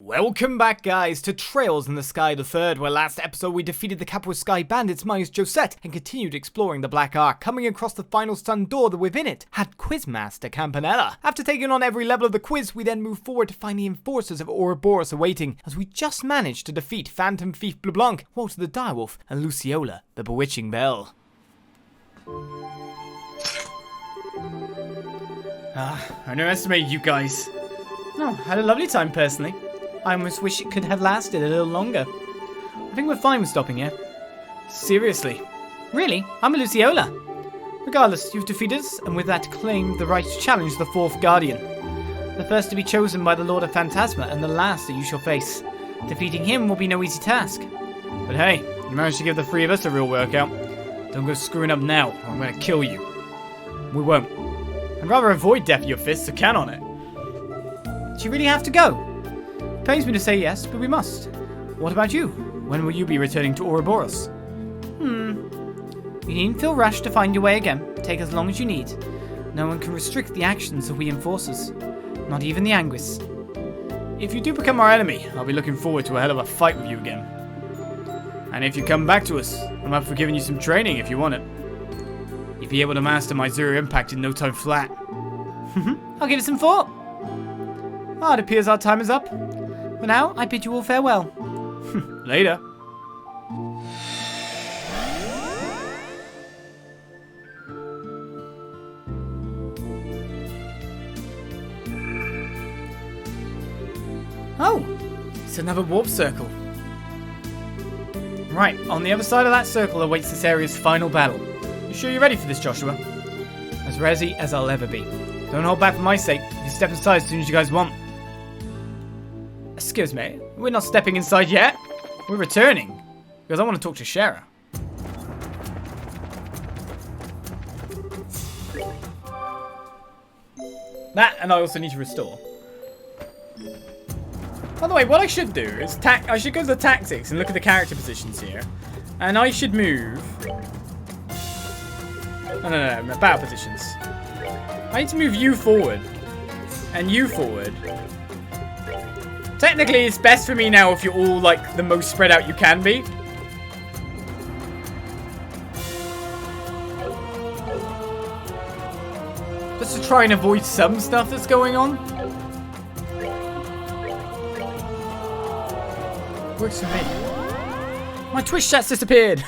Welcome back, guys, to Trails in the Sky the Third, where last episode we defeated the Capital Sky Bandits minus Josette and continued exploring the Black Ark, coming across the final sun door that within it had Quizmaster Campanella. After taking on every level of the quiz, we then moved forward to find the enforcers of Ouroboros awaiting, as we just managed to defeat Phantom Thief Bleblanc, Walter the Direwolf, and Luciola, the Bewitching Belle. I underestimated you guys. No, had a lovely time personally. I almost wish it could have lasted a little longer. I think we're fine with stopping here. Seriously. Really? I'm a Luciola. Regardless, you've defeated us, and with that claimed the right to challenge the fourth Guardian. The first to be chosen by the Lord of Phantasma, and the last that you shall face. Defeating him will be no easy task. But hey, you managed to give the three of us a real workout. Don't go screwing up now, or I'm gonna kill you. We won't. I'd rather avoid death of your fists, so count on it. Do you really have to go? Pains me to say yes, but we must. What about you? When will you be returning to Ouroboros? You needn't feel rushed to find your way again. Take as long as you need. No one can restrict the actions of we enforcers. Not even the Anguis. If you do become our enemy, I'll be looking forward to a hell of a fight with you again. And if you come back to us, I'm up for giving you some training if you want it. You'll be able to master my zero impact in no time flat. I'll give it some thought. It appears our time is up. For now, I bid you all farewell. Later. Oh, it's another warp circle. Right, on the other side of that circle awaits this area's final battle. You sure you're ready for this, Joshua? As ready as I'll ever be. Don't hold back for my sake. You can step inside as soon as you guys want. Excuse me, we're not stepping inside yet. We're returning. Because I want to talk to Shara. That, and I also need to restore. By the way, what I should do is I should go to the tactics and look at the character positions here. And I should move... No, battle positions. I need to move you forward. And you forward. Technically, it's best for me now if you're all, like, the most spread out you can be. Just to try and avoid some stuff that's going on. Works for me. My Twitch chat's disappeared.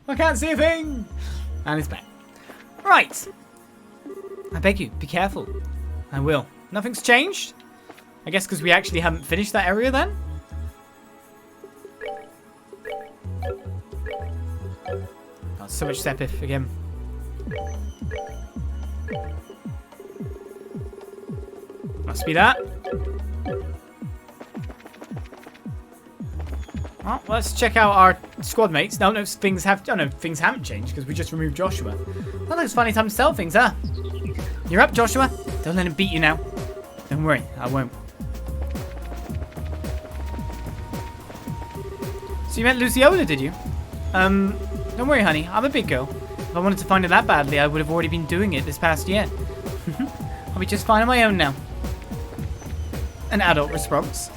I can't see a thing. And it's back. Right. I beg you, be careful. I will. Nothing's changed? I guess because we actually haven't finished that area then? Oh, so much Sepith again. Must be that. Well, let's check out our squad mates. No, things haven't changed because we just removed Joshua. Well, it's finally time to sell things, huh? You're up, Joshua. Don't let him beat you now. Don't worry, I won't. So you met Luciola, did you? Don't worry, honey. I'm a big girl. If I wanted to find her that badly, I would have already been doing it this past year. I'll be just fine on my own now. An adult response.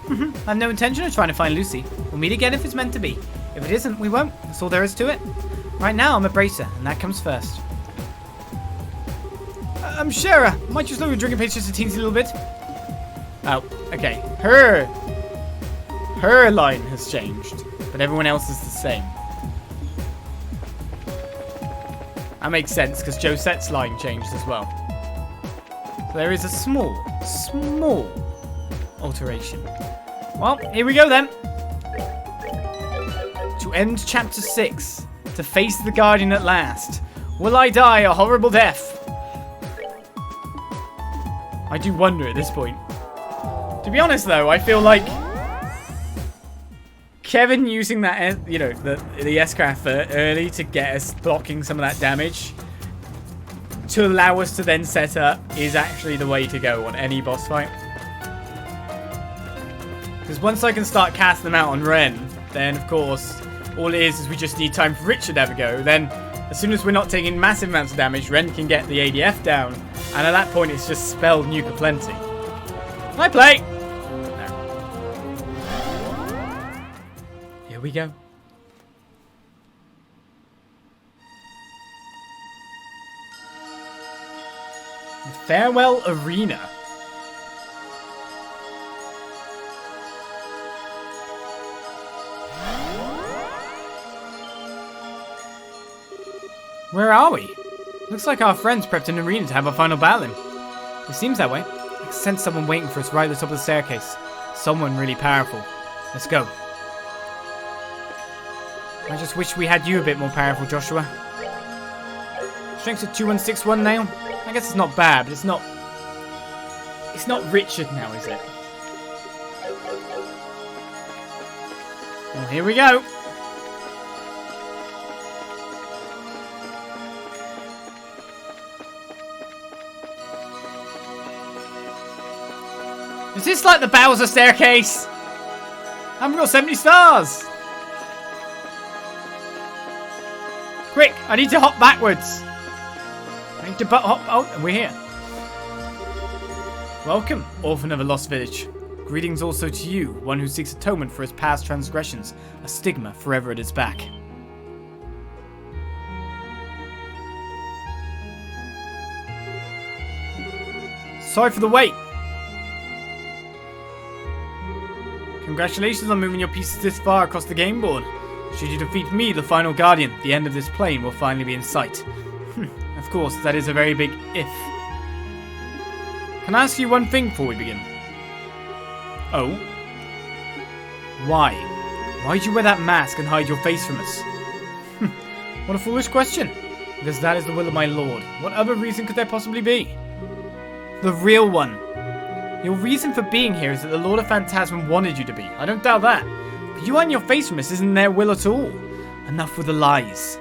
I have no intention of trying to find Lucy. We'll meet again if it's meant to be. If it isn't, we won't. That's all there is to it. Right now, I'm a bracer, and that comes first. Shara, might you slow your drinking pace just a teensy little bit? Oh, okay. Her line has changed, but everyone else is the same. That makes sense, because Josette's line changed as well. So there is a small alteration. Well, here we go then. To end chapter 6, to face the Guardian at last. Will I die a horrible death? I do wonder at this point. To be honest, though, I feel like Kevin using that, the S-Craft early to get us blocking some of that damage to allow us to then set up is actually the way to go on any boss fight. Because once I can start casting them out on Ren, then of course all it is we just need time for Richard to have a go. Then as soon as we're not taking massive amounts of damage, Ren can get the ADF down. And at that point, it's just spelled nuke aplenty. Can I play? No. Here we go. The Farewell Arena. Where are we? Looks like our friends prepped an arena to have our final battle in. It seems that way. I can sense someone waiting for us right at the top of the staircase. Someone really powerful. Let's go. I just wish we had you a bit more powerful, Joshua. Strength's at 2161 now. I guess it's not bad, but it's not Richard now, is it? Well, here we go. Is this like the Bowser staircase? I haven't got 70 stars. Quick, I need to hop backwards. I need to hop. Oh, we're here. Welcome, orphan of a lost village. Greetings also to you, one who seeks atonement for his past transgressions, a stigma forever at his back. Sorry for the wait. Congratulations on moving your pieces this far across the game board. Should you defeat me, the final guardian, the end of this plane will finally be in sight. Of course, that is a very big if. Can I ask you one thing before we begin? Oh? Why? Why did you wear that mask and hide your face from us? What a foolish question. Because that is the will of my lord. What other reason could there possibly be? The real one. Your reason for being here is that the Lord of Phantasm wanted you to be. I don't doubt that. But you hiding your face from us isn't their will at all. Enough with the lies.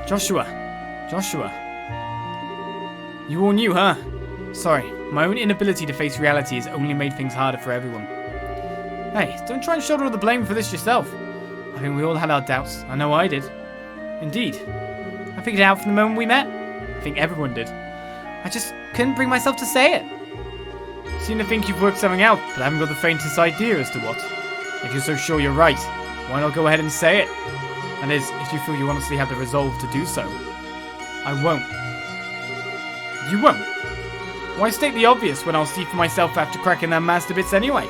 Joshua. You all knew, huh? Sorry, my own inability to face reality has only made things harder for everyone. Hey, don't try and shoulder all the blame for this yourself. I think we all had our doubts. I know I did. Indeed. I figured it out from the moment we met. I think everyone did. I just couldn't bring myself to say it. You seem to think you've worked something out, but I haven't got the faintest idea as to what. If you're so sure you're right, why not go ahead and say it? That is, if you feel you honestly have the resolve to do so. I won't. You won't? Why state the obvious when I'll see for myself after cracking that master bits anyway?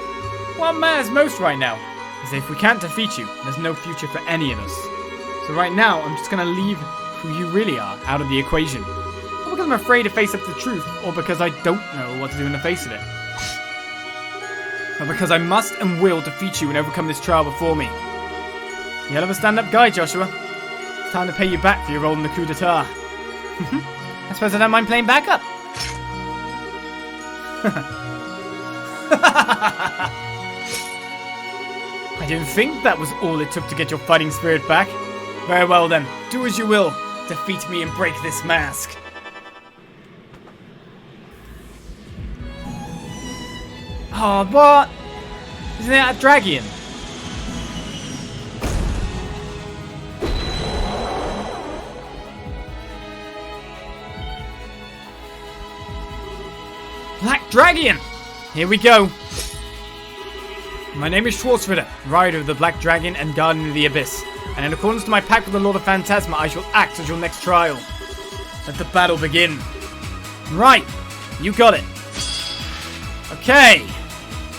What matters most right now is that if we can't defeat you, there's no future for any of us. So right now, I'm just gonna leave who you really are out of the equation. Not because I'm afraid to face up to the truth, or because I don't know what to do in the face of it. But because I must and will defeat you and overcome this trial before me. You hell of a stand-up guy, Joshua. It's time to pay you back for your role in the coup d'etat. I suppose I don't mind playing backup. I didn't think that was all it took to get your fighting spirit back. Very well then, do as you will. Defeat me and break this mask. Oh, what? Isn't that a dragon? Black Dragon! Here we go. My name is Schwarzritter, rider of the Black Dragon and guardian of the Abyss. And in accordance to my pact with the Lord of Phantasma, I shall act as your next trial. Let the battle begin. Right, you got it. Okay.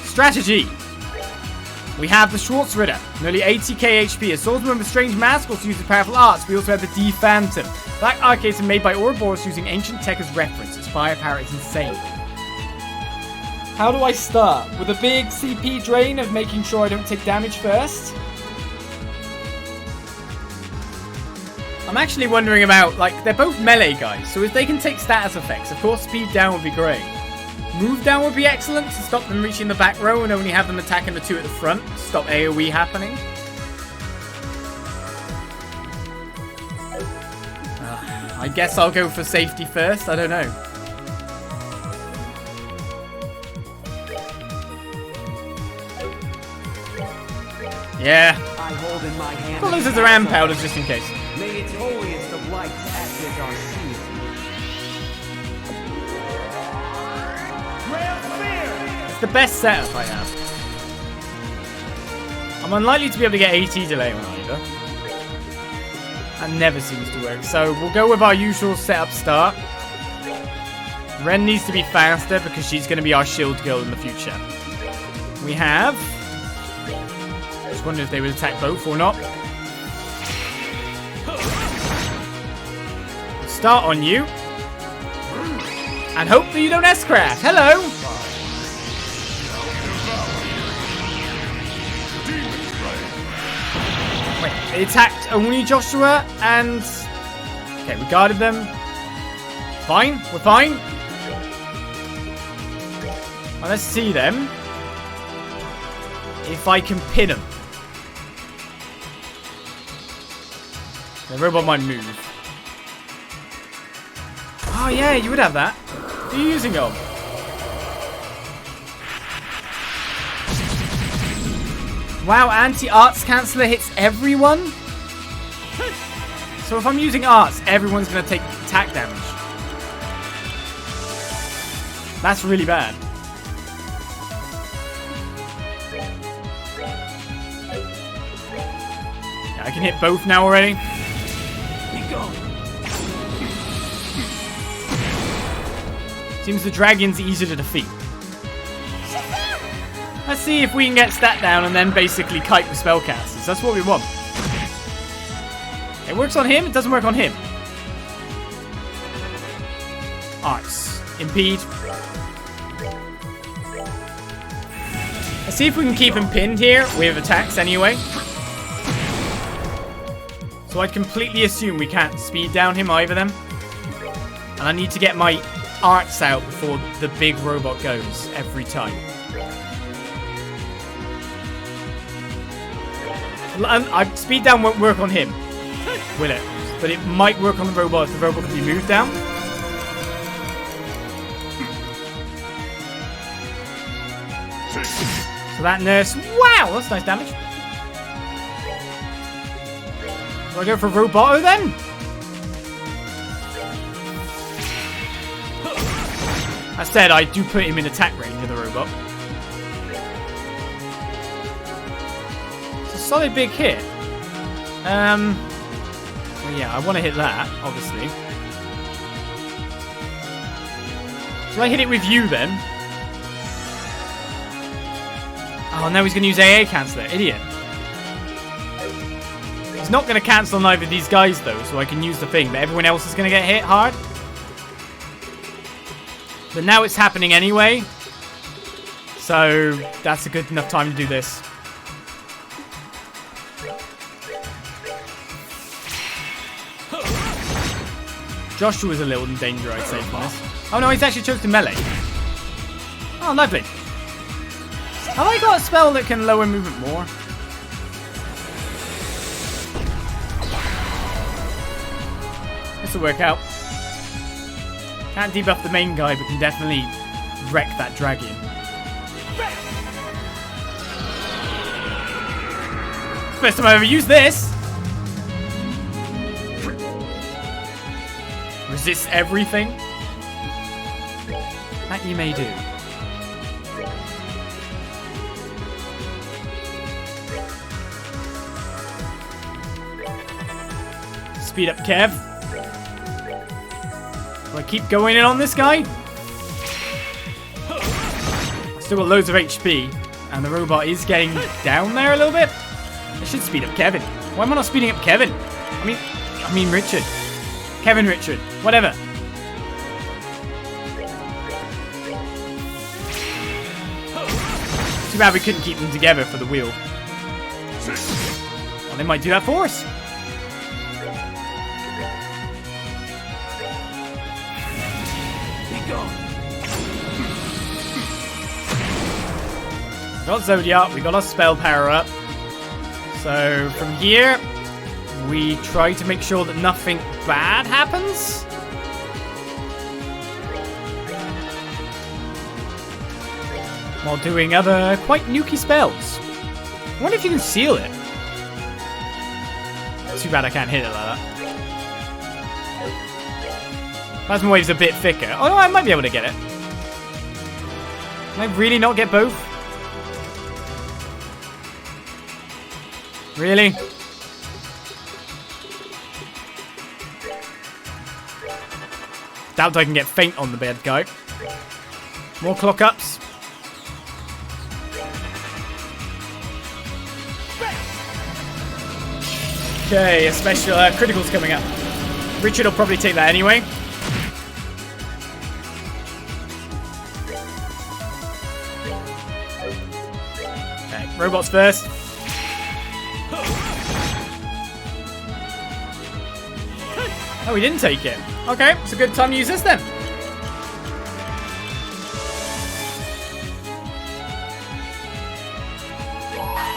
Strategy. We have the Schwarzritter, nearly 80k HP, a swordsman with a strange mask, also uses powerful arts. We also have the D-Phantom. Black arcades are made by Ouroboros using ancient tech as reference. Its firepower is insane. How do I start? With a big CP drain of making sure I don't take damage first? I'm actually wondering about, like, they're both melee guys, so if they can take status effects, of course speed down would be great. Move down would be excellent to stop them reaching the back row and only have them attacking the two at the front to stop AoE happening. I guess I'll go for safety first, I don't know. Yeah. I hold in my hand Well, this is the ram powders just in case. May its holiest of lights act as our shield. the best setup I have. I'm unlikely to be able to get AT delay on either. That never seems to work. So we'll go with our usual setup start. Ren needs to be faster because she's going to be our shield girl in the future. We have... I just wonder if they would attack both or not. Start on you. And hope that you don't S-crash. Hello. Wait, they attacked only Joshua and... Okay, we guarded them. Fine, we're fine. Well, let's see them. If I can pin them. The robot might move. Oh yeah, you would have that. What are you using them? Wow, anti-arts canceller hits everyone? So if I'm using arts, everyone's going to take attack damage. That's really bad. Yeah, I can hit both now already. Seems the dragon's easier to defeat. Let's see if we can get stat down and then basically kite the spellcasters. That's what we want. It works on him, it doesn't work on him. Arts. Impede. Let's see if we can keep him pinned here with attacks anyway. So I'd completely assume we can't speed down him either then. And I need to get my arts out before the big robot goes every time. Speed down won't work on him, will it? But it might work on the robot if the robot can be moved down. So that nurse, wow, that's nice damage. Do I go for Roboto then? That said, I do put him in attack range of the robot. It's a solid big hit. Well, yeah, I want to hit that, obviously. Shall I hit it with you then? Oh, no, he's going to use AA canceller. Idiot. He's not going to cancel on either of these guys, though, so I can use the thing. But everyone else is going to get hit hard. But now it's happening anyway. So that's a good enough time to do this. Joshua's a little in danger, I'd say, from this. Oh no, he's actually chosen melee. Oh, lovely. Have I got a spell that can lower movement more? This will work out. Can't debuff the main guy, but can definitely wreck that dragon. First time I've ever used this. Resists everything. That you may do. Speed up Kev. Do I keep going in on this guy? Still got loads of HP, and the robot is getting down there a little bit. I should speed up Kevin. Why am I not speeding up Kevin? I mean Richard. Kevin Richard. Whatever. Too bad we couldn't keep them together for the wheel. Well, they might do that for us. We got Zodiac, we got our spell power up. So from here, we try to make sure that nothing bad happens. While doing other quite nukey spells. I wonder if you can seal it. Too bad I can't hit it like that. Plasma Wave's a bit thicker. Oh no, I might be able to get it. Can I really not get both? Really? Doubt I can get faint on the bad guy. More clock ups. Okay, a special critical's coming up. Richard will probably take that anyway. Okay, robots first. Oh, he didn't take it. Okay, it's a good time to use this then.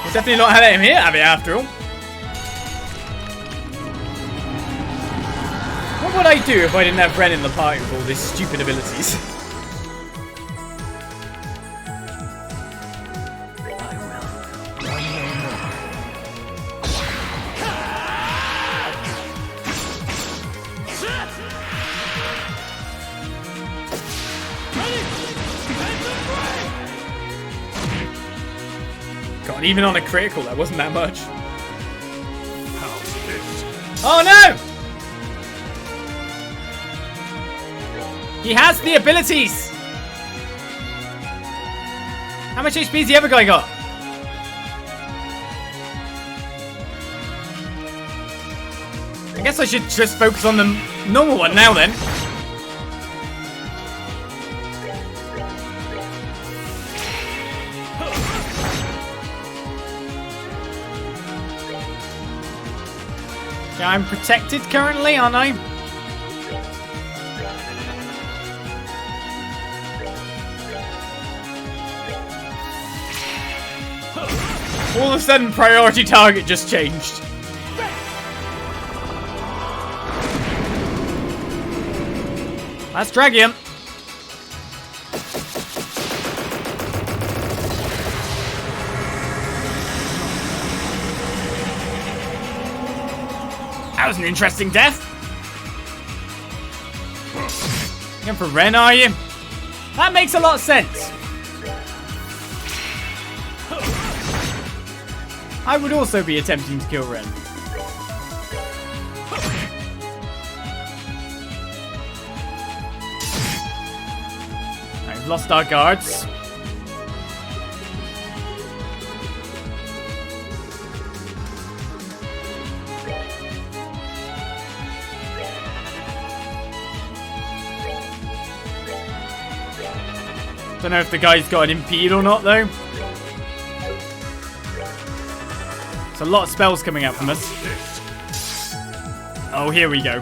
We'll definitely not let him hit at me after all. What would I do if I didn't have Ren in the party with all these stupid abilities? God, even on a critical, that wasn't that much. Oh no! He has the abilities! How much HP has the other guy got? I guess I should just focus on the normal one now then. Yeah, I'm protected currently, aren't I? All of a sudden, priority target just changed. That's Dragium. That was an interesting death. Going for Ren, are you? That makes a lot of sense. I would also be attempting to kill Ren. I've lost our guards. Don't know if the guy's got an impede or not though. There's a lot of spells coming out from us. Oh, here we go.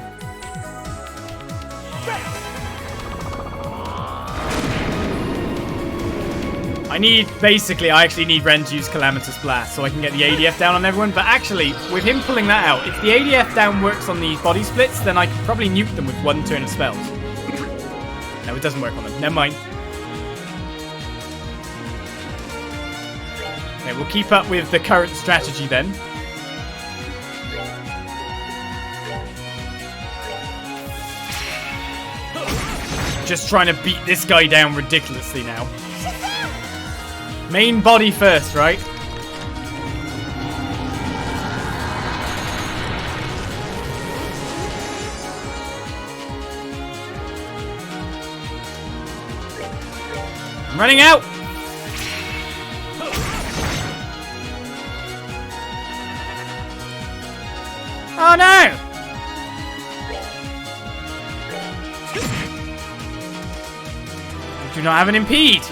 I actually need Ren to use Calamitous Blast so I can get the ADF down on everyone. But actually, with him pulling that out, if the ADF down works on these body splits, then I can probably nuke them with one turn of spells. No, it doesn't work on them. Never mind. Okay, we'll keep up with the current strategy then. Just trying to beat this guy down ridiculously now. Main body first, right? I'm running out! Oh no! I do not have an impede.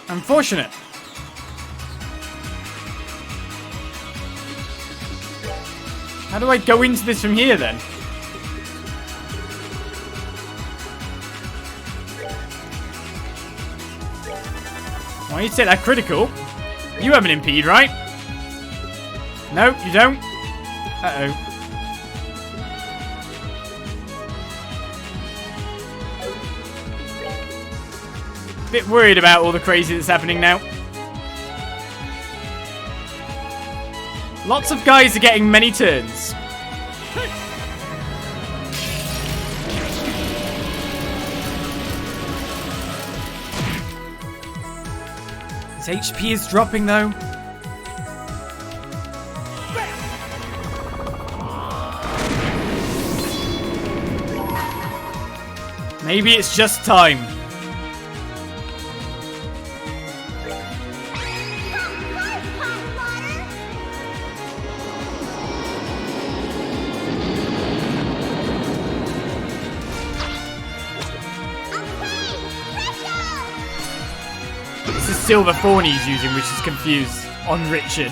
Unfortunate. How do I go into this from here then? Why you take that critical? You have an impede, right? No, you don't. Uh-oh. Bit worried about all the crazy that's happening now. Lots of guys are getting many turns. His HP is dropping though. Maybe it's just time. This is Silver Thorn he's using, which is confused on Richard.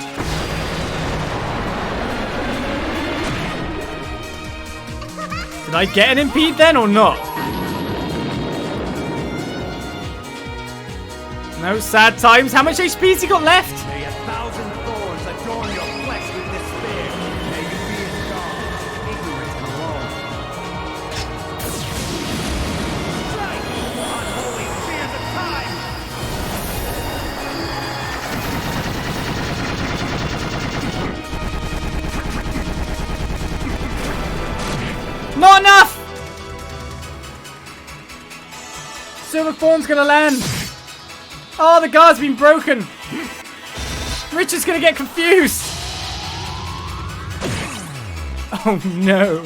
Did I get an impede then or not? No sad times. How much HP has he got left? May 1,000 thorns adorn your flesh with despair. May you be in dark, ignorant and alone. Strike! Unholy spears of time! Not enough! Silver Thorn's gonna land. Oh, the guard's been broken. Richard's gonna get confused. Oh no.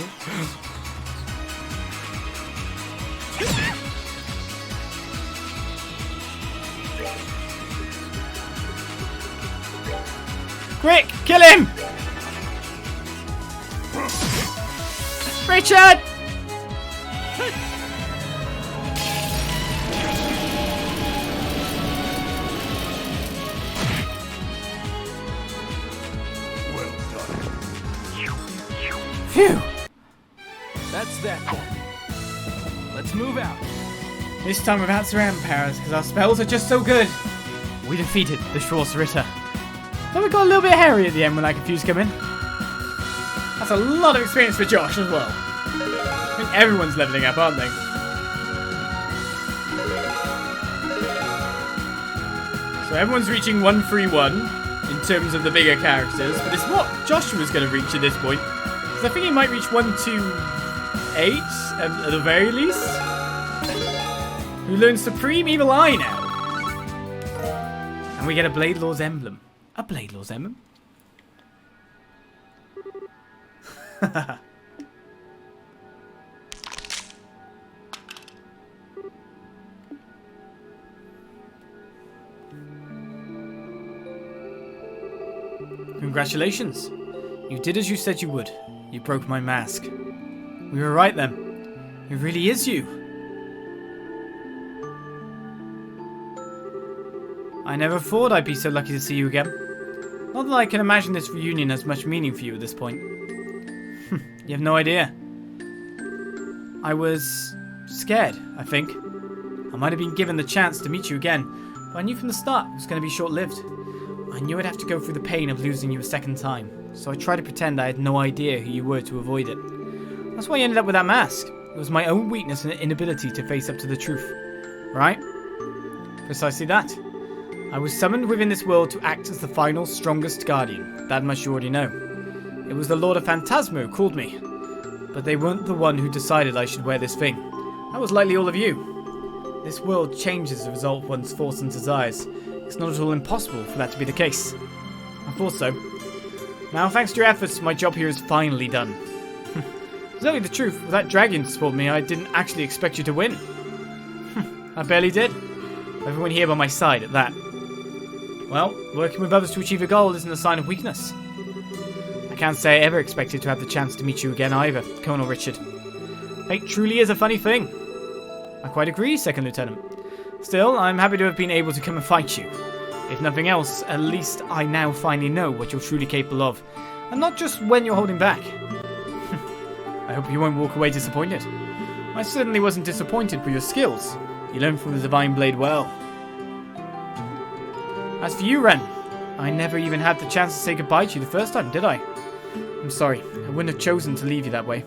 Quick, kill him! Richard! Phew! That's that. Let's move out. This time without surround powers, because our spells are just so good. We defeated the Schwarzritter. But we got a little bit hairy at the end when that confuse came in. That's a lot of experience for Josh as well. I think everyone's leveling up, aren't they? So everyone's reaching 131 in terms of the bigger characters, but it's what Joshua's going to reach at this point. I think he might reach 128 at the very least. Who learns Supreme Evil Eye now. And we get a Blade Lord's emblem. A Blade Lord's emblem? Congratulations. You did as you said you would. You broke my mask. We were right then. It really is you. I never thought I'd be so lucky to see you again. Not that I can imagine this reunion has much meaning for you at this point. You have no idea. I was scared, I think. I might have been given the chance to meet you again, but I knew from the start it was going to be short-lived. I knew I'd have to go through the pain of losing you a second time. So I tried to pretend I had no idea who you were to avoid it. That's why I ended up with that mask. It was my own weakness and inability to face up to the truth. Right? Precisely that. I was summoned within this world to act as the final, strongest guardian. That much you already know. It was the Lord of Phantasmo who called me. But they weren't the one who decided I should wear this thing. That was likely all of you. This world changes as a result of one's thoughts and desires. It's not at all impossible for that to be the case. I thought so. Now, thanks to your efforts, my job here is finally done. To tell you the truth, with that dragon to support me, I didn't actually expect you to win. I barely did. Everyone here by my side at that. Well, working with others to achieve a goal isn't a sign of weakness. I can't say I ever expected to have the chance to meet you again either, Colonel Richard. Fate truly is a funny thing. I quite agree, Second Lieutenant. Still, I'm happy to have been able to come and fight you. If nothing else, at least I now finally know what you're truly capable of, and not just when you're holding back. I hope you won't walk away disappointed. I certainly wasn't disappointed with your skills. You learned from the Divine Blade well. As for you, Ren, I never even had the chance to say goodbye to you the first time, did I? I'm sorry, I wouldn't have chosen to leave you that way.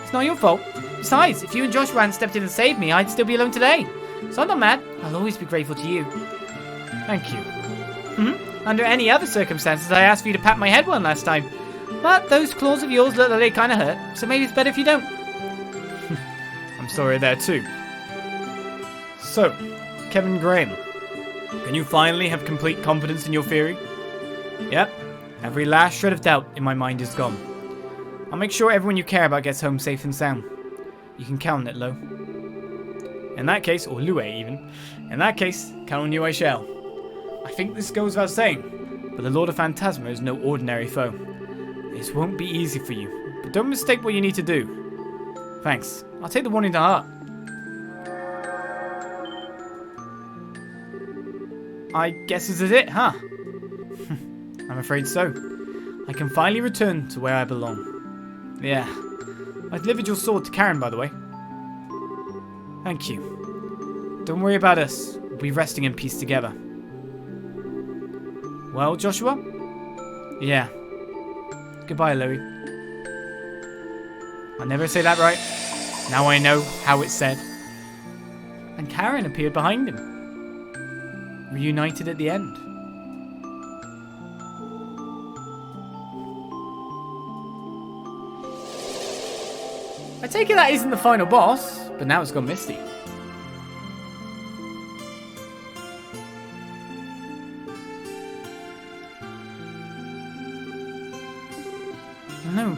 It's not your fault. Besides, if you and Joshua hadn't stepped in and saved me, I'd still be alone today. So I'm not mad. I'll always be grateful to you. Thank you. Under any other circumstances, I asked for you to pat my head one last time. But those claws of yours look like they kind of hurt, so maybe it's better if you don't. I'm sorry there too. So, Kevin Graham, can you finally have complete confidence in your theory? Yep. Every last shred of doubt in my mind is gone. I'll make sure everyone you care about gets home safe and sound. You can count on it, Lo. In that case, or Lue even, in that case, count on you I shall. I think this goes without saying, but the Lord of Phantasma is no ordinary foe. This won't be easy for you, but don't mistake what you need to do. Thanks. I'll take the warning to heart. I guess this is it, huh? I'm afraid so. I can finally return to where I belong. Yeah. I delivered your sword to Karen, by the way. Thank you. Don't worry about us. We'll be resting in peace together. Well, Joshua? Yeah. Goodbye, Louie. I never say that right. Now I know how it's said. And Karen appeared behind him. Reunited at the end. I take it that isn't the final boss, but now it's gone misty. No.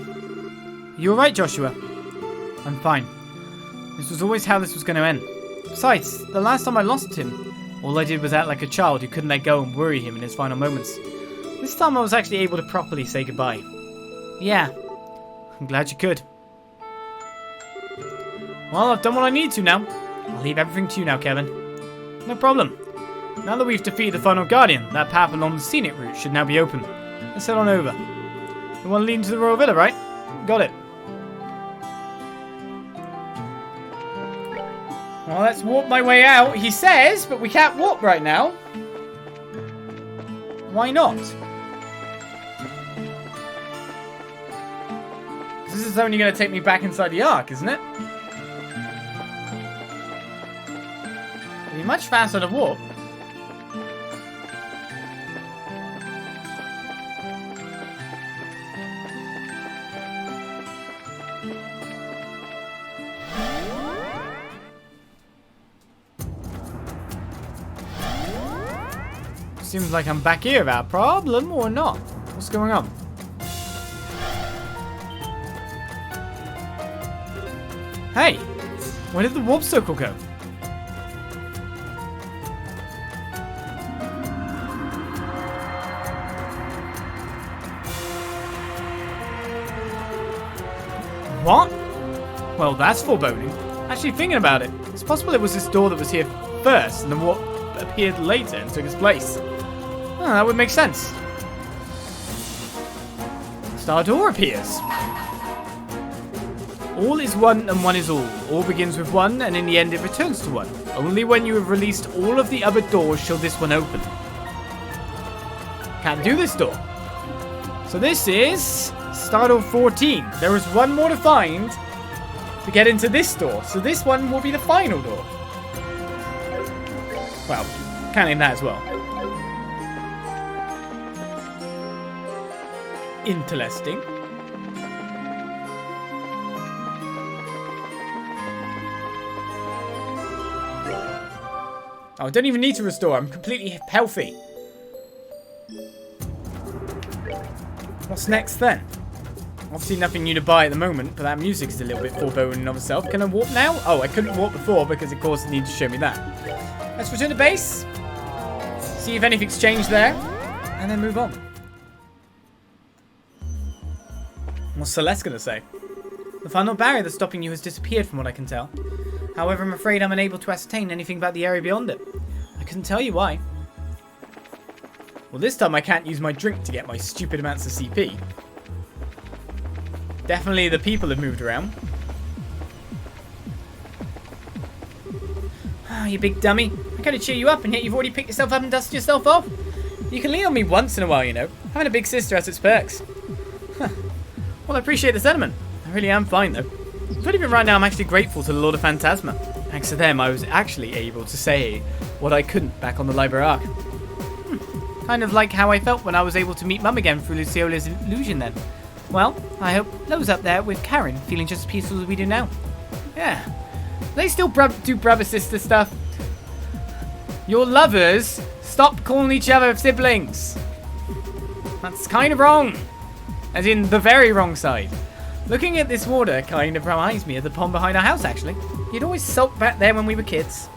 You alright, Joshua? I'm fine. This was always how this was going to end. Besides, the last time I lost him, all I did was act like a child who couldn't let go and worry him in his final moments. This time I was actually able to properly say goodbye. Yeah. I'm glad you could. Well, I've done what I need to now. I'll leave everything to you now, Kevin. No problem. Now that we've defeated the final Guardian, that path along the scenic route should now be open. Let's head on over. You want to lead into the Royal Villa, right? Got it. Well, let's walk my way out, he says, but we can't walk right now. Why not? This is only going to take me back inside the Ark, isn't it? It'd be much faster to walk. Seems like I'm back here without problem, or not? What's going on? Hey! Where did the warp circle go? What? Well, that's foreboding. Actually, thinking about it, it's possible it was this door that was here first, and the warp appeared later and took its place. Oh, that would make sense. Star door appears. All is one and one is all. All begins with one and in the end it returns to one. Only when you have released all of the other doors shall this one open. Can't do this door. So this is Star door 14. There is one more to find to get into this door. So this one will be the final door. Well, counting that as well. Interesting. Oh, I don't even need to restore. I'm completely healthy. What's next then? Obviously nothing new to buy at the moment, but that music is a little bit foreboding of itself. Can I warp now? Oh, I couldn't warp before because of course it needed to show me that. Let's return to base. See if anything's changed there. And then move on. What's Celeste going to say? The final barrier that's stopping you has disappeared from what I can tell. However, I'm afraid I'm unable to ascertain anything about the area beyond it. I couldn't tell you why. Well, this time I can't use my drink to get my stupid amounts of CP. Definitely the people have moved around. Ah, you big dummy. I gotta cheer you up and yet you've already picked yourself up and dusted yourself off. You can lean on me once in a while, you know. Having a big sister has its perks. Well, I appreciate the sentiment. I really am fine, though. But even right now, I'm actually grateful to the Lord of Phantasma. Thanks to them, I was actually able to say what I couldn't back on the Liber Ark. Kind of like how I felt when I was able to meet Mum again through Luciola's illusion then. Well, I hope Lo's up there with Karen, feeling just as peaceful as we do now. Yeah. They still do brother-sister stuff. Your lovers stop calling each other siblings. That's kind of wrong. As in, the very wrong side. Looking at this water kind of reminds me of the pond behind our house, actually. You'd always sulk back there when we were kids.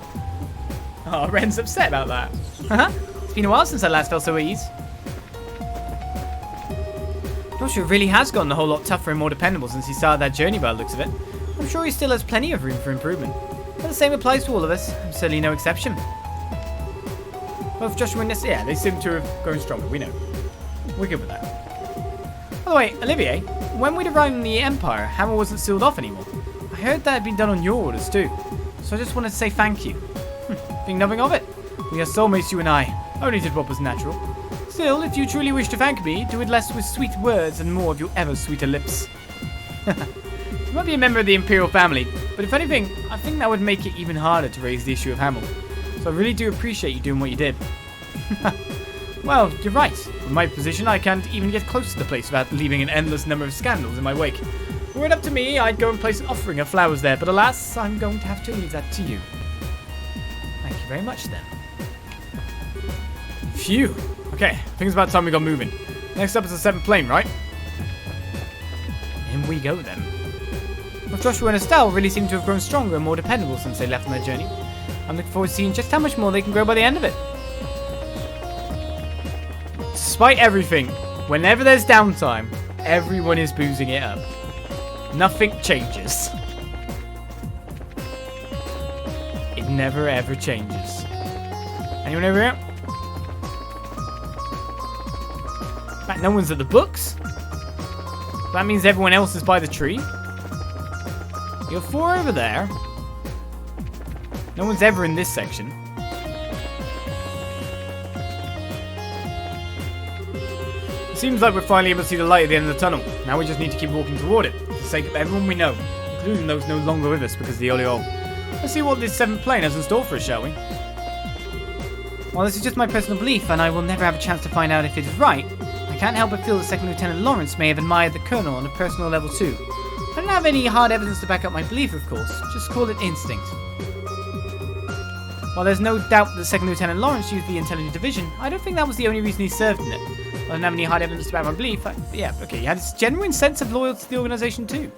Oh, Ren's upset about that. It's been a while since I last felt so at ease. Joshua really has gotten a whole lot tougher and more dependable since he started that journey by the looks of it. I'm sure he still has plenty of room for improvement. But the same applies to all of us. I'm certainly no exception. Both Joshua and Nessa, yeah, they seem to have grown stronger, we know. We're good with that. By the way, Olivier, when we'd arrived in the Empire, Hammer wasn't sealed off anymore. I heard that had been done on your orders too. So I just wanted to say thank you. Think nothing of it. We are soulmates, you and I. I only did what was natural. Still, if you truly wish to thank me, do it less with sweet words and more of your ever sweeter lips. You might be a member of the Imperial family, but if anything, I think that would make it even harder to raise the issue of Hamel. So I really do appreciate you doing what you did. Well, you're right. In my position, I can't even get close to the place without leaving an endless number of scandals in my wake. Were it up to me, I'd go and place an offering of flowers there, but alas, I'm going to have to leave that to you. Thank you very much, then. Phew. Okay, I think it's about time we got moving. Next up is the 7th plane, right? In we go, then. Well, Joshua and Estelle really seem to have grown stronger and more dependable since they left on their journey. I'm looking forward to seeing just how much more they can grow by the end of it. Despite everything, whenever there's downtime, everyone is boozing it up. Nothing changes. It never ever changes. Anyone over here? In fact, no one's at the books. That means everyone else is by the tree. You're 4 over there. No one's ever in this section. It seems like we're finally able to see the light at the end of the tunnel. Now we just need to keep walking toward it, for the sake of everyone we know, including those no longer with us because of the Olio. Let's see what this 7th plane has in store for us, shall we? While this is just my personal belief, and I will never have a chance to find out if it is right, I can't help but feel that Second Lieutenant Lawrence may have admired the Colonel on a personal level too. I don't have any hard evidence to back up my belief, of course, just call it instinct. While there's no doubt that Second Lieutenant Lawrence used the Intelligence Division, I don't think that was the only reason he served in it. I don't have any hard evidence to back my belief. Yeah, okay, he had his genuine sense of loyalty to the organisation too.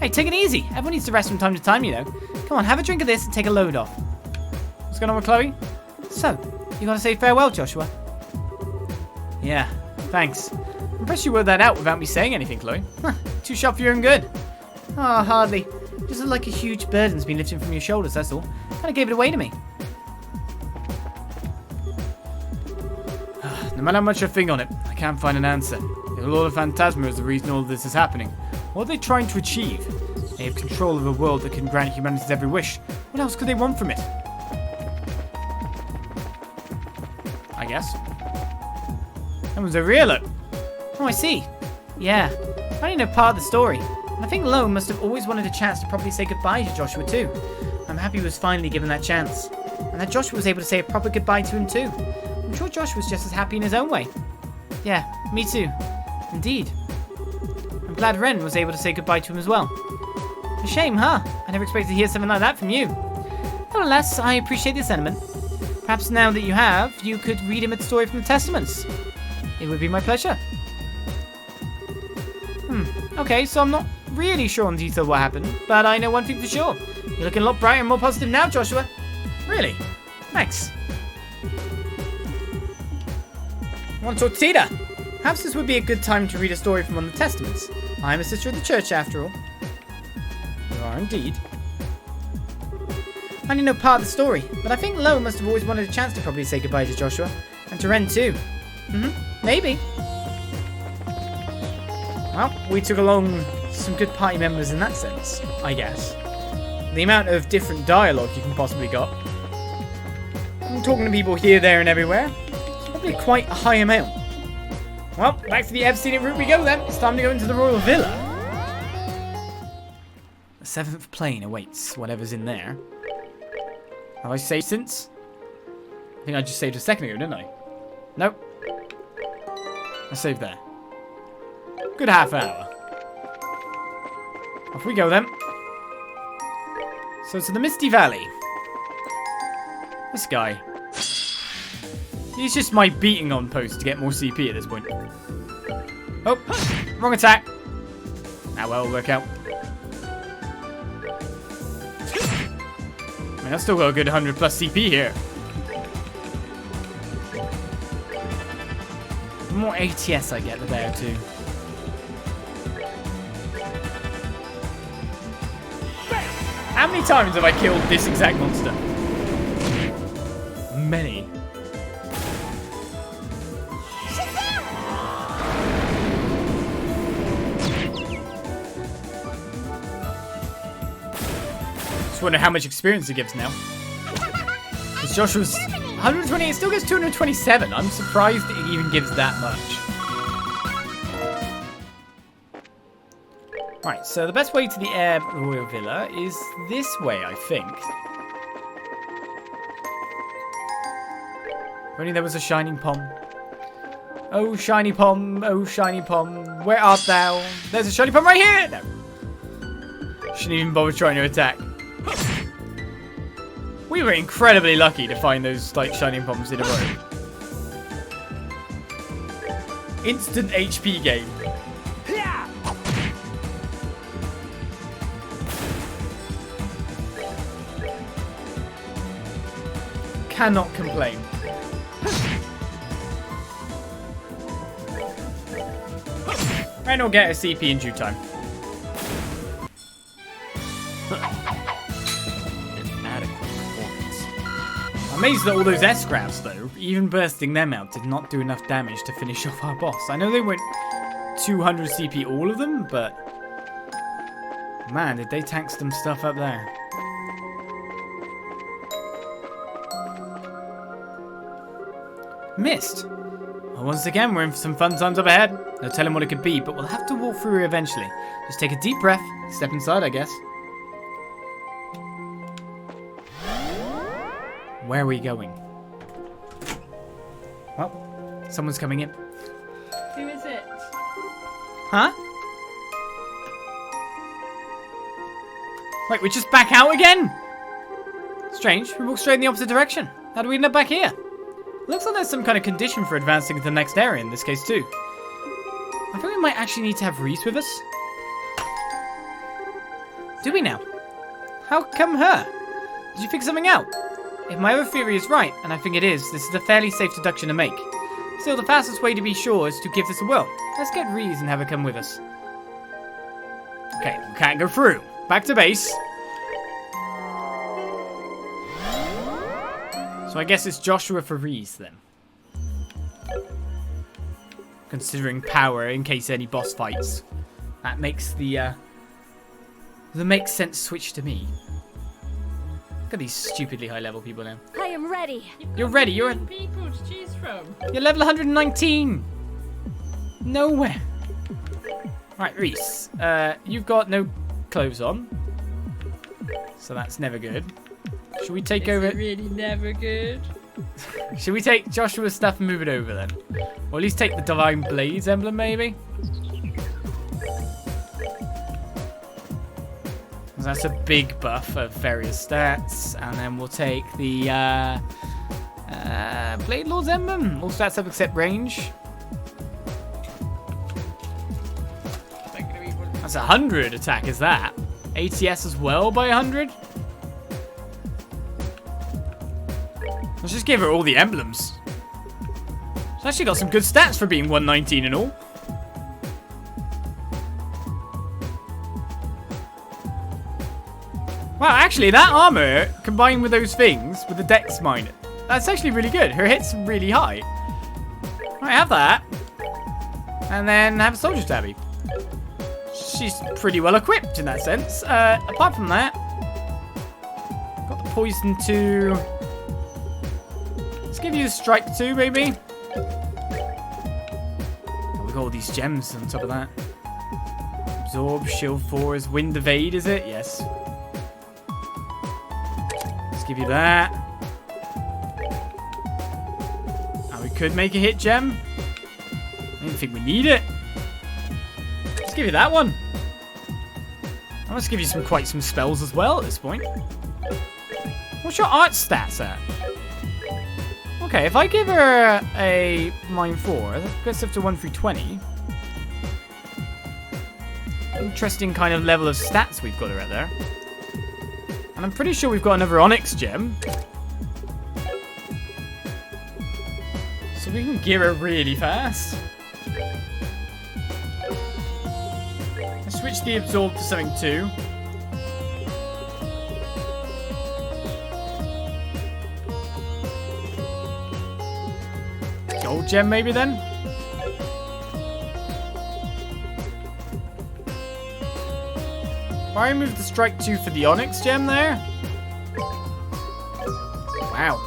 Hey, take it easy. Everyone needs to rest from time to time, you know. Come on, have a drink of this and take a load off. What's going on with Chloe? So, you gotta say farewell, Joshua? Yeah, thanks. I'm impressed you worked that out without me saying anything, Chloe. Huh, too sharp for your own good. Oh, hardly. Just looked like a huge burden's been lifted from your shoulders, that's all. Kinda gave it away to me. No matter how much I think on it, I can't find an answer. If Lord of Phantasma is the reason all of this is happening, what are they trying to achieve? They have control of a world that can grant humanity's every wish. What else could they want from it? I guess. That was a real it. Oh, I see. Yeah. I only know part of the story. And I think Lo must have always wanted a chance to properly say goodbye to Joshua too. I'm happy he was finally given that chance. And that Joshua was able to say a proper goodbye to him too. I'm sure Josh was just as happy in his own way. Yeah, me too. Indeed. I'm glad Ren was able to say goodbye to him as well. A shame, huh? I never expected to hear something like that from you. Nevertheless, I appreciate the sentiment. Perhaps now that you have, you could read him a story from the Testaments. It would be my pleasure. Okay, so I'm not really sure in detail what happened, but I know one thing for sure. You're looking a lot brighter and more positive now, Joshua. Really? Thanks. One tortita! Perhaps this would be a good time to read a story from one of the Testaments. I am a sister of the church, after all. You are indeed. I only know part of the story, but I think Lo must have always wanted a chance to probably say goodbye to Joshua. And to Ren too. Maybe. Well, we took along some good party members in that sense, I guess. The amount of different dialogue you can possibly got. I'm talking to people here, there and everywhere. It's probably quite a high amount. Well, back to the Epstein route we go then. It's time to go into the Royal Villa. The 7th plane awaits whatever's in there. Have I saved since? I think I just saved a second ago, didn't I? Nope. I saved there. Good half hour. Off we go then. So to the Misty Valley. This guy. He's just my beating on post to get more CP at this point. Oh, wrong attack. Now well, will work out. I mean, I've still got a good 100 plus CP here. The more ATS I get, the better too. How many times have I killed this exact monster? Many. Just wonder how much experience it gives now. Because Joshua's 120, it still gets 227. I'm surprised it even gives that much. Right, so the best way to the Air Royal Villa is this way, I think. If only there was a shining pom. Oh, shiny pom, where art thou? There's a shiny pom right here! No. Shouldn't even bother trying to attack. We were incredibly lucky to find those, like, shining poms in a row. Instant HP gain. Cannot complain. And we'll get a CP in due time. I'm amazed that all those S-grabs, though, even bursting them out, did not do enough damage to finish off our boss. I know they went 200 CP all of them, but man, did they tank some stuff up there. Missed. Well, once again, we're in for some fun times up ahead. No telling what it could be, but we'll have to walk through eventually. Just take a deep breath, step inside, I guess. Where are we going? Well, someone's coming in. Who is it? Huh? Wait, we're just back out again? Strange, we walked straight in the opposite direction. How do we end up back here? Looks like there's some kind of condition for advancing to the next area in this case too. I think we might actually need to have Reese with us. Do we now? How come her? Did you figure something out? If my other theory is right, and I think it is, this is a fairly safe deduction to make. Still, the fastest way to be sure is to give this a whirl. Let's get Reese and have her come with us. Okay, we can't go through. Back to base. So I guess it's Joshua for Reese then. Considering power in case any boss fights. That makes the makes sense switch to me. Look at these stupidly high level people now. I am ready. You're ready, you're people to choose from. You're level 119. Nowhere. Right, Reese. You've got no clothes on. So that's never good. Should we take over? Is it really never good? Should we take Joshua's stuff and move it over then? Or at least take the Divine Blades emblem, maybe? That's a big buff of various stats. And then we'll take the Blade Lord's emblem. All stats up except range. That's 100 attack, is that? ATS as well by 100? Let's just give her all the emblems. She's actually got some good stats for being 119 and all. Wow, actually that armor, combined with those things, with the dex mine, that's actually really good. Her hit's really high. Right, have that. And then have a soldier tabby. She's pretty well equipped in that sense. Apart from that, got the poison 2. Let's give you the strike 2, maybe. Oh, we got all these gems on top of that. Absorb, shield 4 is wind evade, is it? Yes. Let's give you that. could make a hit gem. I don't think we need it. Let's give you that one. I must give you quite some spells as well at this point. What's your art stats at? Okay, if I give her a mine 4, that gets up to 1 through 20. Interesting kind of level of stats we've got her at there. And I'm pretty sure we've got another Onyx gem. So we can gear her really fast. Let's switch the absorb to something too. Gold gem maybe then? If I remove the strike 2 for the Onyx gem there. Wow.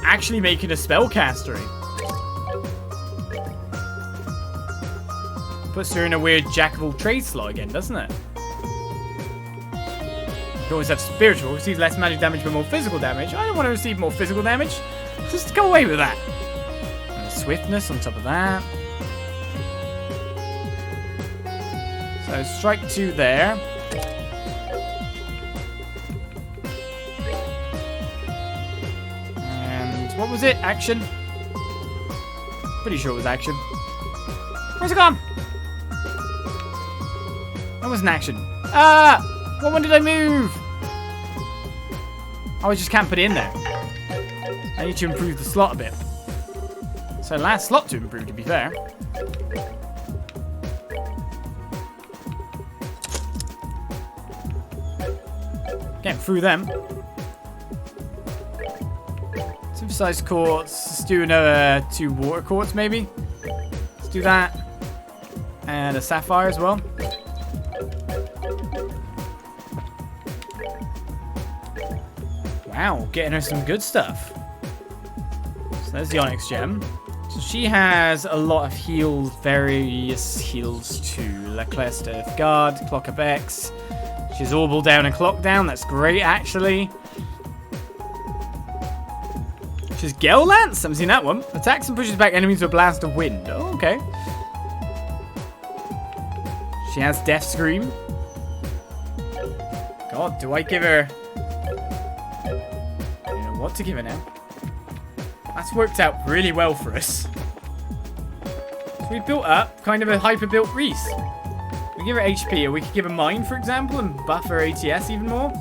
Actually making a spellcastery. Puts her in a weird jack of all trades slot again, doesn't it? You can always have spiritual, receives less magic damage but more physical damage. I don't want to receive more physical damage. Just go away with that. And swiftness on top of that. So strike 2 there. And what was it? Action? Pretty sure it was action. Where's it gone? That was an action. Ah! What one did I move? Oh, I just can't put it in there. I need to improve the slot a bit. So last slot to improve, to be fair. Getting through them. Synthesized quartz. Let's do another 2 water quartz, maybe. Let's do that. And a sapphire as well. Wow, getting her some good stuff. So there's the Onyx gem. So she has a lot of heals, various heals too. Leclerc, Earth Guard, Clock of X. She's Orbital down and Clock down. That's great, actually. She's Gale Lance. Haven't seen that one. Attacks and pushes back enemies with a blast of wind. Oh, okay. She has Death Scream. God, do I give her... I don't know what to give her now. That's worked out really well for us. So we built up kind of a hyper-built Reese. We give her HP, or we could give her Mine, for example, and buff her ATS even more.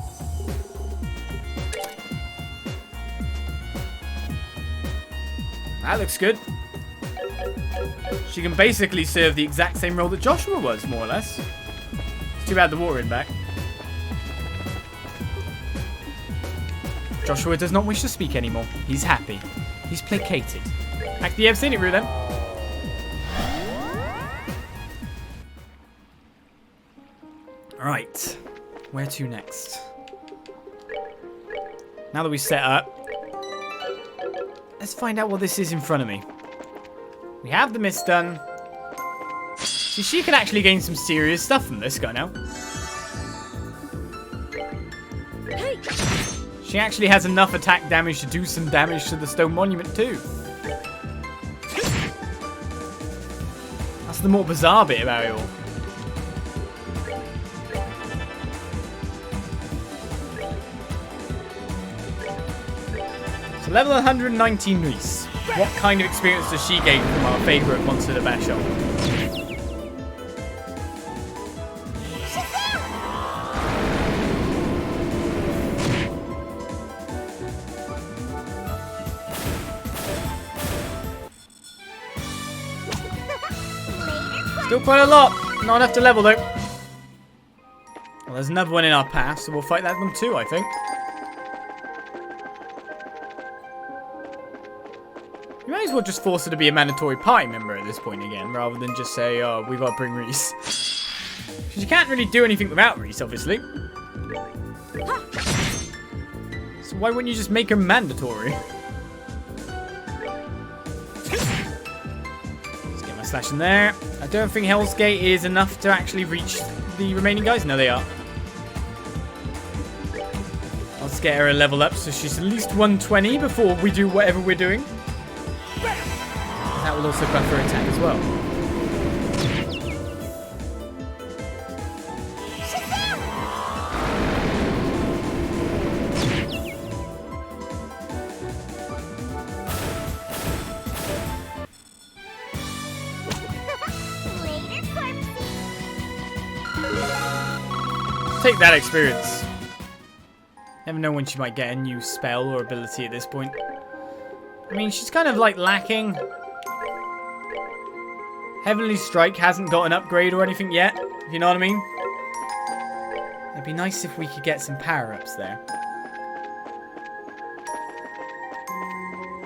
That looks good. She can basically serve the exact same role that Joshua was, more or less. It's too bad the water in back. Joshua does not wish to speak anymore. He's happy. He's placated. Back to the Ever route then. Right. Where to next? Now that we've set up, let's find out what this is in front of me. We have the mist done. See, she can actually gain some serious stuff from this guy now. She actually has enough attack damage to do some damage to the stone monument too. That's the more bizarre bit about it all. So level 119 Reese. What kind of experience does she gain from our favourite monster to bash on? Still quite a lot. Not enough to level though. Well, there's another one in our path, so we'll fight that one too, I think. You might as well just force her to be a mandatory party member at this point again, rather than just say, oh, we've got to bring Reese. Because you can't really do anything without Reese, obviously. So why wouldn't you just make her mandatory? Let's get my slash in there. I don't think Hell's Gate is enough to actually reach the remaining guys. No, they are. Let's get her a level up so she's at least 120 before we do whatever we're doing. that will also buff her attack as well. Take that experience. Never know when she might get a new spell or ability at this point. I mean, she's kind of like lacking. Heavenly Strike hasn't got an upgrade or anything yet, if you know what I mean. It'd be nice if we could get some power-ups there.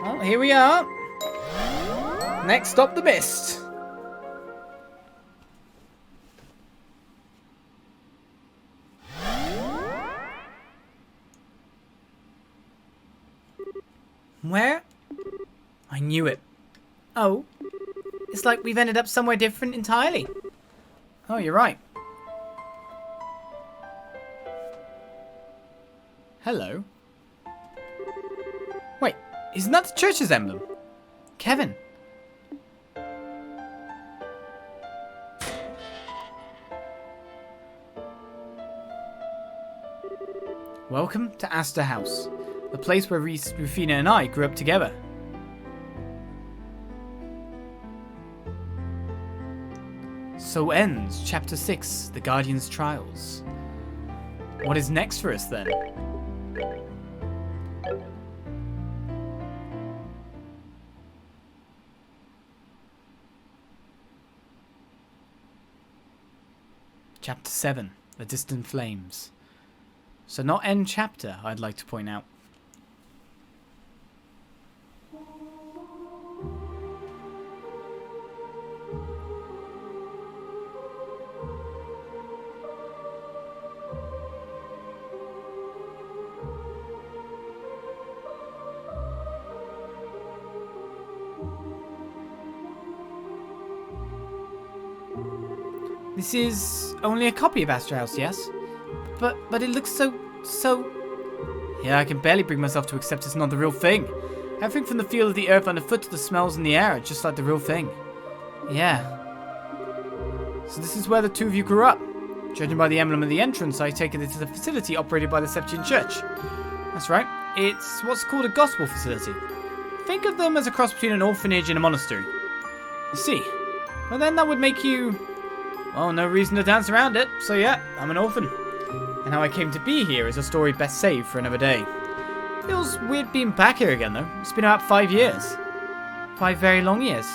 Well, here we are. Next stop, the mist. Where? I knew it. Oh. It's like we've ended up somewhere different entirely. Oh, you're right. Hello. Wait, isn't that the church's emblem? Kevin. Welcome to Astray House, the place where Rufina and I grew up together. So ends Chapter 6, The Guardian's Trials. What is next for us then? Chapter 7, The Distant Flames. So not end chapter, I'd like to point out. This is only a copy of Astray House, yes? But it looks so... Yeah, I can barely bring myself to accept it's not the real thing. Everything from the feel of the earth underfoot to the smells in the air are just like the real thing. Yeah. So this is where the two of you grew up. Judging by the emblem of the entrance, I take it it's a facility operated by the Septian Church. That's right. It's what's called a gospel facility. Think of them as a cross between an orphanage and a monastery. You see. Well then that would make you... well, no reason to dance around it. So yeah, I'm an orphan. And how I came to be here is a story best saved for another day. Feels weird being back here again though. It's been about 5 years. 5 very long years.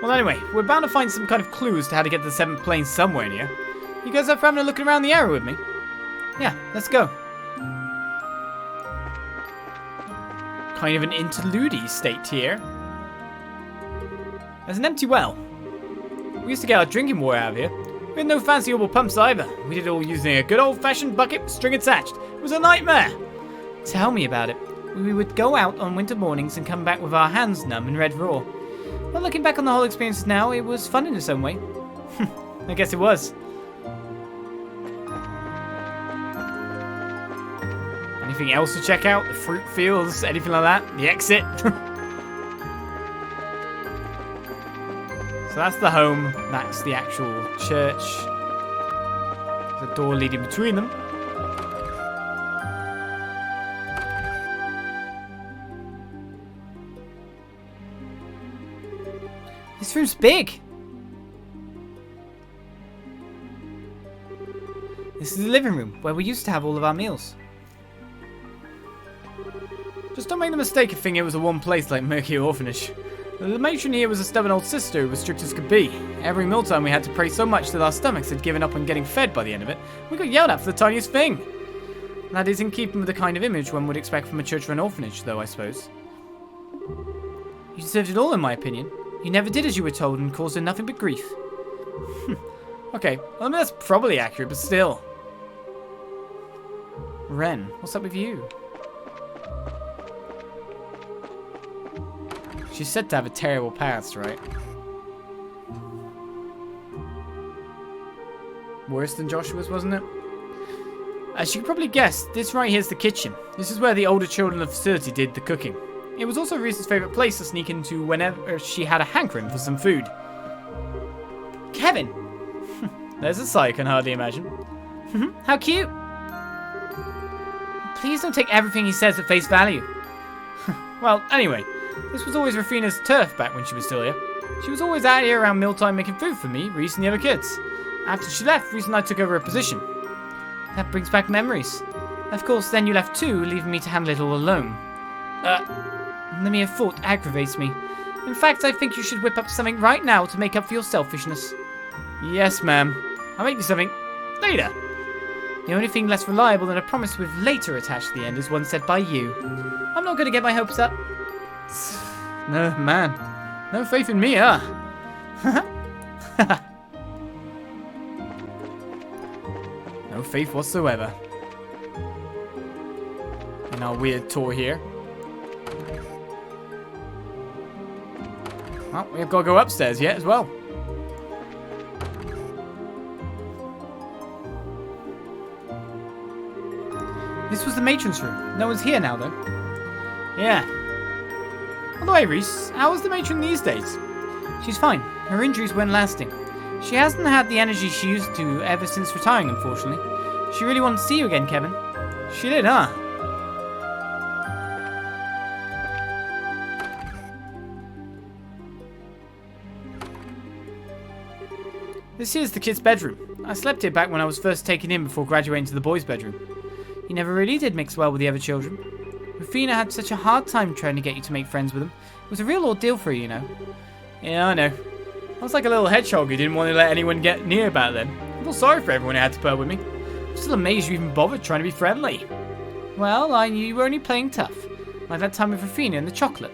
Well anyway, we're bound to find some kind of clues to how to get to the 7th plane somewhere in here. You guys up for having a look around the area with me? Yeah, let's go. Kind of an interlude-y state here. There's an empty well. We used to get our drinking water out of here. We had no fancy old pumps either. We did it all using a good old-fashioned bucket with string attached. It was a nightmare. Tell me about it. We would go out on winter mornings and come back with our hands numb and red raw. But looking back on the whole experience now, it was fun in its own way. I guess it was. Anything else to check out? The fruit fields, anything like that? The exit? So that's the home, that's the actual church. There's a door leading between them. This room's big. This is the living room, where we used to have all of our meals. Just don't make the mistake of thinking it was a one place like Mercury Orphanage. The matron here was a stubborn old sister who was strict as could be. Every mealtime we had to pray so much that our stomachs had given up on getting fed by the end of it. We got yelled at for the tiniest thing. That is in keeping with the kind of image one would expect from a church or an orphanage, though, I suppose. You deserved it all, in my opinion. You never did as you were told and caused her nothing but grief. Okay, well, I mean, that's probably accurate, but still. Ren, what's up with you? She's said to have a terrible past, right? Worse than Joshua's, wasn't it? As you can probably guess, this right here is the kitchen. This is where the older children of the facility did the cooking. It was also Reese's favourite place to sneak into whenever she had a hankering for some food. Kevin! There's a sigh I can hardly imagine. How cute! Please don't take everything he says at face value. Well, anyway, this was always Rafina's turf back when she was still here. She was always out here around mealtime making food for me, Reese and the other kids. After she left, Reese and I took over her position. That brings back memories. Of course, then you left too, leaving me to handle it all alone. The mere thought aggravates me. In fact, I think you should whip up something right now to make up for your selfishness. Yes, ma'am. I'll make you something later. The only thing less reliable than a promise with later attached to the end is one said by you. I'm not going to get my hopes up. No, man. No faith in me, huh? No faith whatsoever. In our weird tour here. Well, we've got to go upstairs yet as well. This was the matron's room. No one's here now, though. Yeah. By the way, Reese, how is the matron these days? She's fine. Her injuries weren't lasting. She hasn't had the energy she used to ever since retiring, unfortunately. She really wanted to see you again, Kevin. She did, huh? This here's the kid's bedroom. I slept here back when I was first taken in before graduating to the boys' bedroom. You never really did mix well with the other children. Rufina had such a hard time trying to get you to make friends with them. It was a real ordeal for you, you know. Yeah, I know. I was like a little hedgehog who didn't want to let anyone get near back then. I feel sorry for everyone who had to put up with me. I'm still amazed you even bothered trying to be friendly. Well, I knew you were only playing tough. Like that time with Rufina and the chocolate.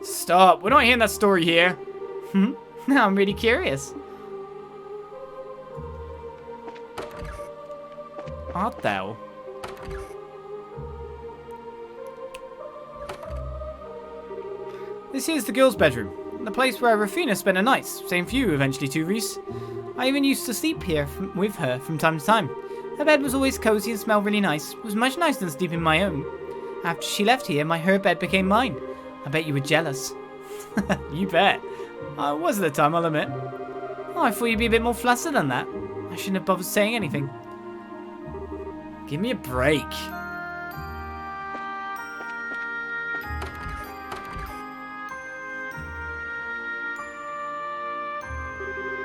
Stop. We're not hearing that story here. Now I'm really curious. Art thou? This here's the girls' bedroom. The place where Rufina spent her nights. Same for you eventually too, Reese. I even used to sleep here with her from time to time. Her bed was always cozy and smelled really nice. It was much nicer than sleeping in my own. After she left here, her bed became mine. I bet you were jealous. You bet. I was at the time, I'll admit. Oh, I thought you'd be a bit more flustered than that. I shouldn't have bothered saying anything. Give me a break.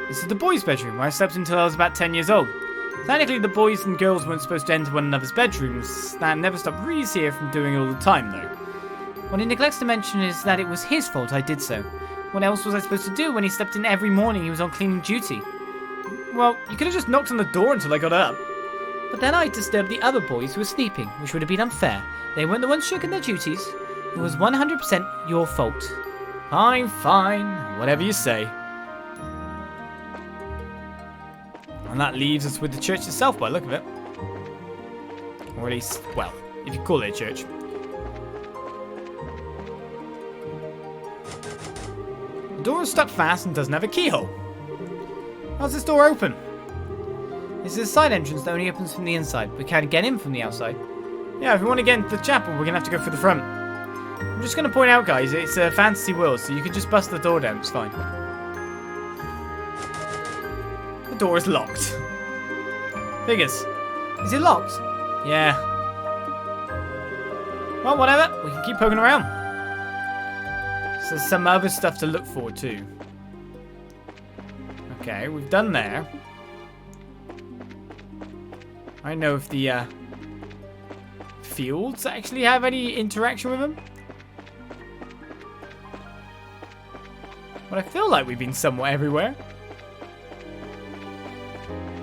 This is the boys' bedroom, where I slept until I was about 10 years old. Technically, the boys and girls weren't supposed to enter one another's bedrooms. That never stopped Reese here from doing it all the time, though. What he neglects to mention is that it was his fault I did so. What else was I supposed to do when he slept in every morning he was on cleaning duty? Well, you could have just knocked on the door until I got up. But then I disturbed the other boys who were sleeping, which would have been unfair. They weren't the ones shirking their duties. It was 100% your fault. Fine, fine. Whatever you say. And that leaves us with the church itself by the look of it. Or at least, well, if you call it a church. The door is stuck fast and doesn't have a keyhole. How's this door open? This is a side entrance that only opens from the inside. We can't get in from the outside. Yeah, if we want to get into the chapel, we're going to have to go through the front. I'm just going to point out, guys, it's a fantasy world, so you can just bust the door down. It's fine. The door is locked. Figures. Is it locked? Yeah. Well, whatever. We can keep poking around. So there's some other stuff to look forward to. Okay, we've done there. I don't know if the fields actually have any interaction with them. But I feel like we've been somewhat everywhere.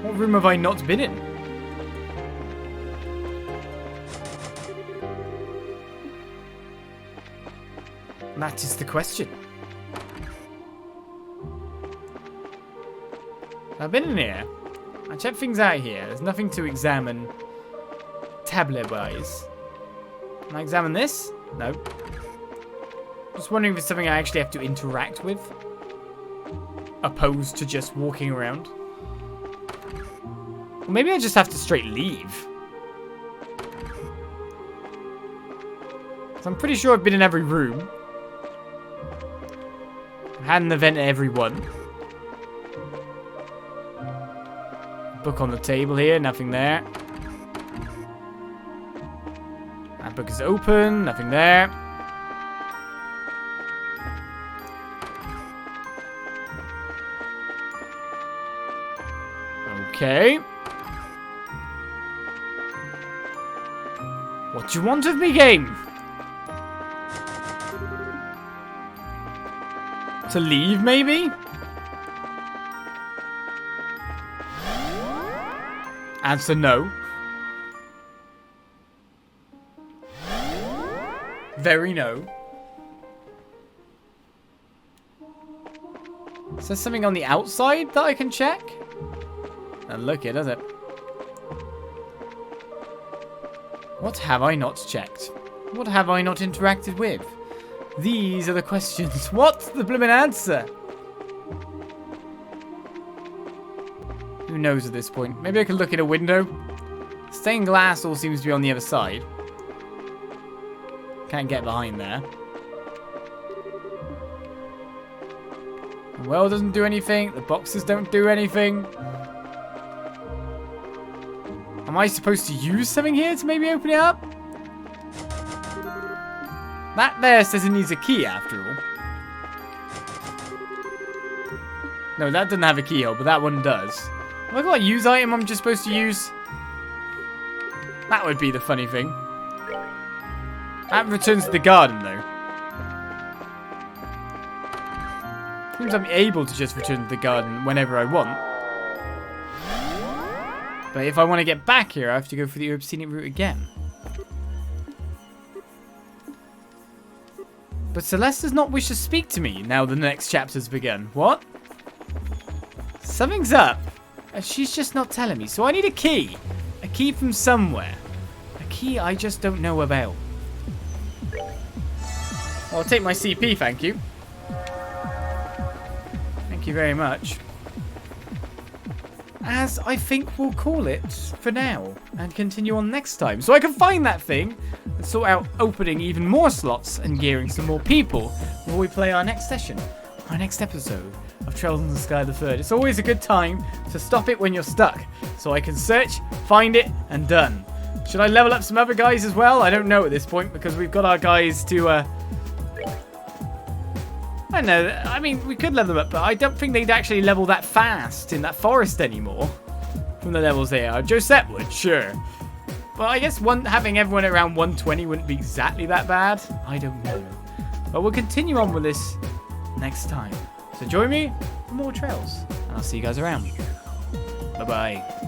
What room have I not been in? That is the question. I've been in here. I checked things out here. There's nothing to examine tablet-wise. Can I examine this? No. Just wondering if it's something I actually have to interact with. Opposed to just walking around. Or maybe I just have to straight leave. So I'm pretty sure I've been in every room. I've had an event at every one. Book on the table here, nothing there. That book is open, nothing there. Okay. What do you want of me, game? To leave, maybe? Answer no. Very no. Is there something on the outside that I can check? Doesn't look it, does it? What have I not checked? What have I not interacted with? These are the questions. What's the blimmin' answer? Who knows at this point? Maybe I can look in a window. Stained glass all seems to be on the other side. Can't get behind there. The well doesn't do anything. The boxes don't do anything. Am I supposed to use something here to maybe open it up? That there says it needs a key after all. No, that doesn't have a keyhole, but that one does. Have I got a use item I'm just supposed to use? That would be the funny thing. That returns to the garden, though. Seems I'm able to just return to the garden whenever I want. But if I want to get back here, I have to go for the scenic route again. But Celeste does not wish to speak to me now the next chapter's begun. What? Something's up. And she's just not telling me. So I need a key. A key from somewhere. A key I just don't know about. I'll take my CP, thank you. Thank you very much. As I think we'll call it for now. And continue on next time. So I can find that thing. And sort out opening even more slots and gearing some more people before we play our next session. Our next episode of Trails in the Sky the Third. It's always a good time to stop it when you're stuck. So I can search, find it, and done. Should I level up some other guys as well? I don't know at this point because we've got our guys to... I don't know. I mean, we could level them up, but I don't think they'd actually level that fast in that forest anymore. From the levels they are. Josette would, sure. Well, I guess having everyone around 120 wouldn't be exactly that bad. I don't know. But we'll continue on with this next time. So join me for more trails. And I'll see you guys around. Bye-bye.